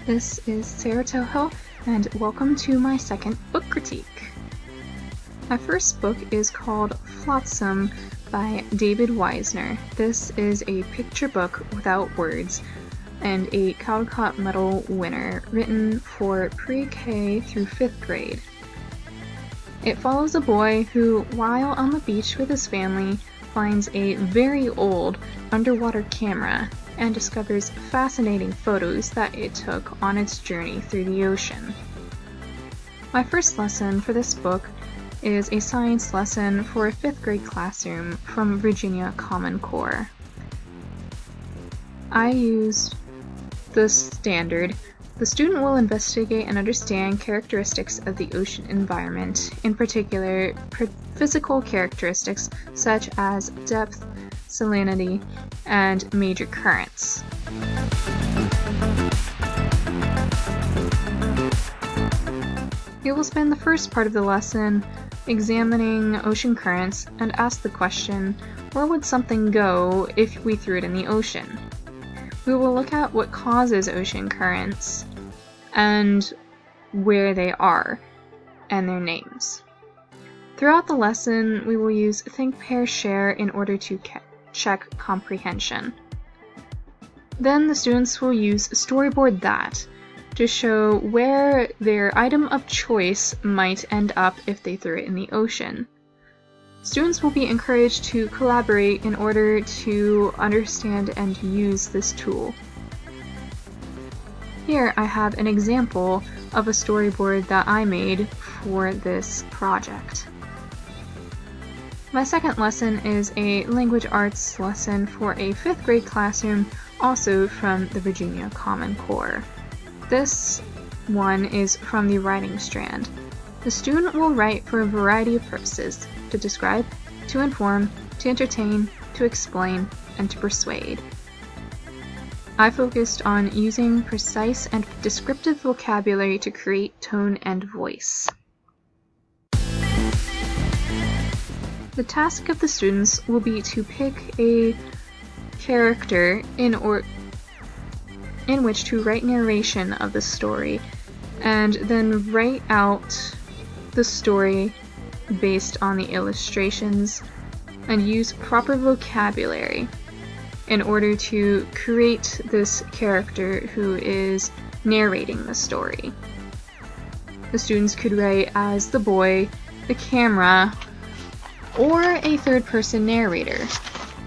This is Sarah Toho, and welcome to my second book critique. My first book is called Flotsam by David Weisner. This is a picture book without words and a Caldecott Medal winner written for pre-K through 5th grade. It follows a boy who, while on the beach with his family, finds a very old underwater camera and discovers fascinating photos that it took on its journey through the ocean. My first lesson for this book is a science lesson for a 5th grade classroom from Virginia Common Core. I used the standard. The student will investigate and understand characteristics of the ocean environment, in particular physical characteristics such as depth, salinity, and major currents. We will spend the first part of the lesson examining ocean currents and ask the question, where would something go if we threw it in the ocean? We will look at what causes ocean currents and where they are and their names. Throughout the lesson, we will use think, pair, share in order to check comprehension. Then the students will use storyboard that to show where their item of choice might end up if they threw it in the ocean. Students will be encouraged to collaborate in order to understand and use this tool. Here I have an example of a storyboard that I made for this project. My second lesson is a language arts lesson for a 5th grade classroom, also from the Virginia Common Core. This one is from the writing strand. The student will write for a variety of purposes: to describe, to inform, to entertain, to explain, and to persuade. I focused on using precise and descriptive vocabulary to create tone and voice. The task of the students will be to pick a character in which to write narration of the story, and then write out the story based on the illustrations and use proper vocabulary in order to create this character who is narrating the story. The students could write as the boy, the camera, or a third-person narrator.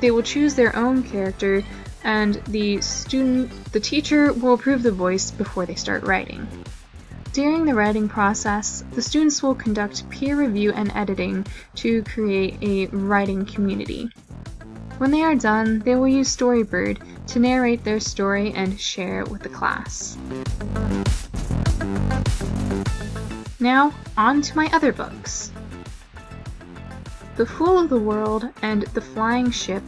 They will choose their own character, and the teacher will approve the voice before they start writing. During the writing process, the students will conduct peer review and editing to create a writing community. When they are done, they will use Storyboard to narrate their story and share it with the class. Now, on to my other books. The Fool of the World and The Flying Ship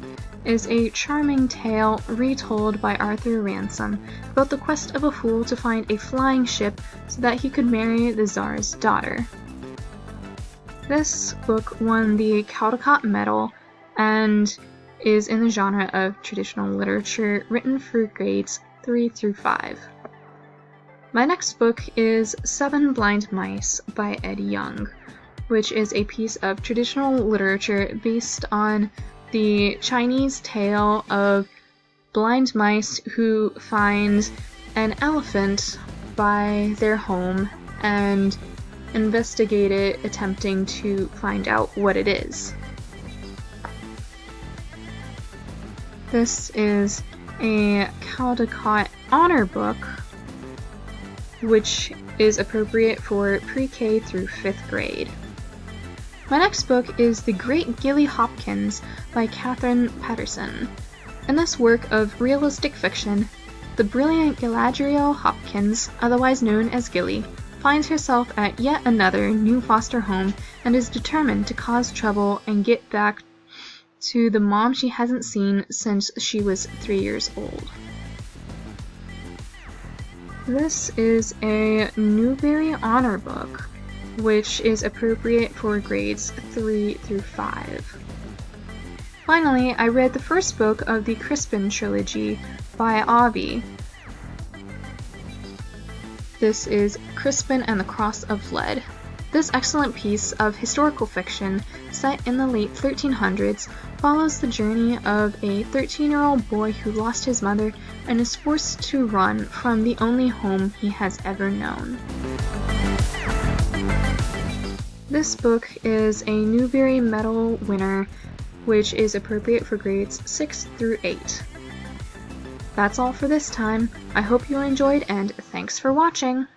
is a charming tale retold by Arthur Ransom about the quest of a fool to find a flying ship so that he could marry the Tsar's daughter. This book won the Caldecott Medal and is in the genre of traditional literature written for grades 3 through 5. My next book is 7 Blind Mice by Ed Young, which is a piece of traditional literature based on the Chinese tale of blind mice who find an elephant by their home and investigate it, attempting to find out what it is. This is a Caldecott honor book, which is appropriate for pre-K through 5th grade. My next book is The Great Gilly Hopkins by Catherine Patterson. In this work of realistic fiction, the brilliant Galadriel Hopkins, otherwise known as Gilly, finds herself at yet another new foster home and is determined to cause trouble and get back to the mom she hasn't seen since she was 3 years old. This is a Newbery honor book, which is appropriate for grades 3 through 5. Finally, I read the first book of the Crispin trilogy by Avi. This is Crispin and the Cross of Lead. This excellent piece of historical fiction, set in the late 1300s, follows the journey of a 13-year-old boy who lost his mother and is forced to run from the only home he has ever known. This book is a Newbery Medal winner, which is appropriate for grades 6 through 8. That's all for this time. I hope you enjoyed, and thanks for watching!